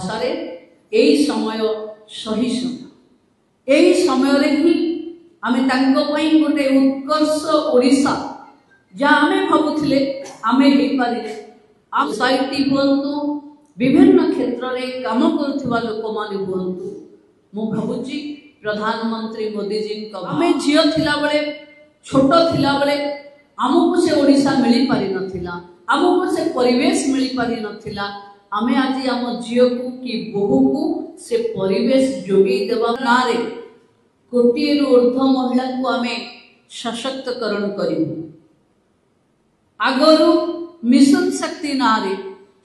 भाषा यही समय सही समय यही समय ही आमे गोटे उत्कर्ष ओडिशा जहाँ आमे भावुले आमे आम सोसाइटी हूँ विभिन्न क्षेत्र में काम करुवा लोक मैंने हूँ मु भावुची प्रधानमंत्री मोदी जी आम झील थिला बेले छोट थिला बेले आमको से ओडिशा मिल पारि नथिला आमको से परिवेश मिल पारि नथिला आमे आज आम झील को कि बोहू को से परिवेश जोगे देवा ना रे कोटी ऊर्ध्व महिला को आमे सशक्तकरण करूँ आगरू मिशन शक्ति ना रे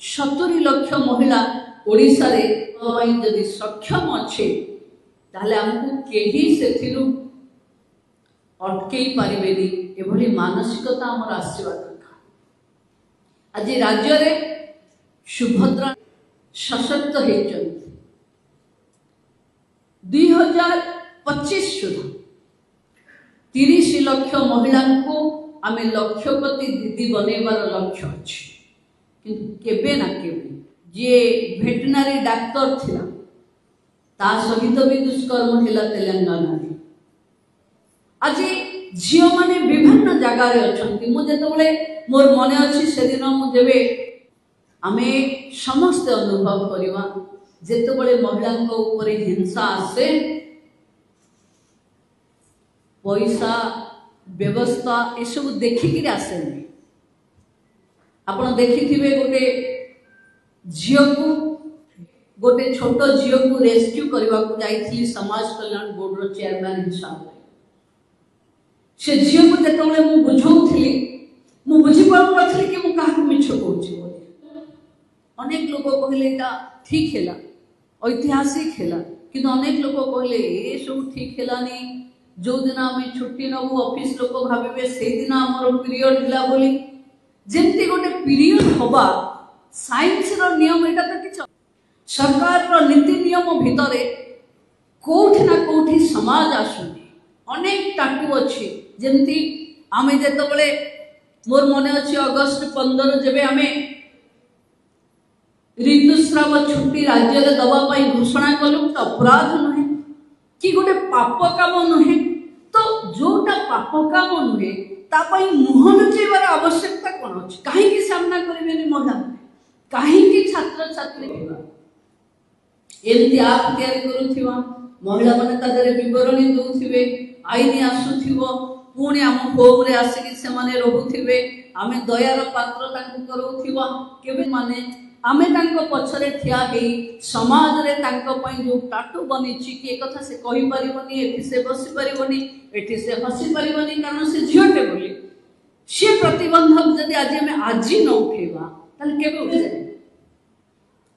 70 लाख महिला ओडिशा रे यदि सक्षम अच्छे ताहले हमको केही सेथिरु अटकई पारिबेनी एभली मानसिकता हमर आसीबा दरकार। आज राज्य रे सुभद्रा सशक्त हेचंती 2025 सुधा 30 लाख महिला को आमे लक्षपति दीदी बनैबार लक्ष्य अछि किंतु केबे ना केबे जे भेटनारी डाक्टर थिला ता सहित भी दुष्कर्म हिला तेलंगाना रे आज झील माने विभिन्न जगार अच्छा मुझे मोर मन अच्छी से दिन मुझे आमे समस्त अनुभव करवा जिते महिला ऊपर हिंसा आसे पैसा व्यवस्था ये सब देखिक आसे आपण देखि गोटे झील को गोटे छोट झील को रेस्क्यू करने को जाइए समाज कल्याण बोर्ड रो चेयरमैन हिसाब से झील को जो मुझे बुझाऊली मुझे बुझी पारी कि मुझे क्या मिछ कौन अनेक लोग कहले ठीक है ऐतिहासिक है कि अनेक लोग कहले ये सब ठीक है जो दिन आम छुट्टी नबू ऑफिस लोग भावे से दिन आम पीरियड है बोली जमती गोटे पीरियड हवा साइंस रो नियम एटा तो कि सरकार रो नीति नियम भितर कोठी ना कोठी समाज आसुनी अनेक टाटू अच्छी जमती आमे जेतबले मोर मन अच्छी अगस्त 15 जेबे आमे ऋतुस्राव छुट्टी राज्य में दवाई घोषणा कलु तो अपराध नुहे कि गोटे पाप काम नुहे तो जोटा पाप काम नुहे तापाई मुह लुचेबार आवश्यकता कौन अच्छी कहीं सामना करेंगे महिला कहीं छात्र छात्री एमती आप तैयारी करुवा महिला मैंने बरणी दौथे आईन आसुव पुणी आम होम रे आसिक से रोथे आम दयार पात्र कराउथिबा केबे माने आमे पछरे ठिया समाज रे जो टाटू बनी कि कथा से कही पारिबनी एठी से बसी पारिबनी एठी से हसी पारिबनी कारण से झीलटे बोली सी प्रतिबंधक जदि आज आम आज न उठेबा ताले केबे उठे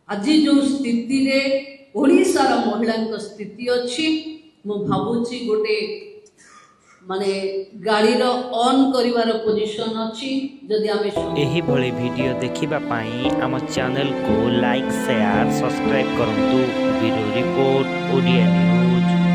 आज जो स्थिति रे ओडिशार महिला स्थिति अच्छी मु भावुची गोटे माने गाड़ी रो ऑन करिवार पोजीशन अच्छी जदि आमे एही भली वीडियो देखिबा पाई आम चैनल को लाइक शेयर सब्सक्राइब करंतु। Bureau report Odia news.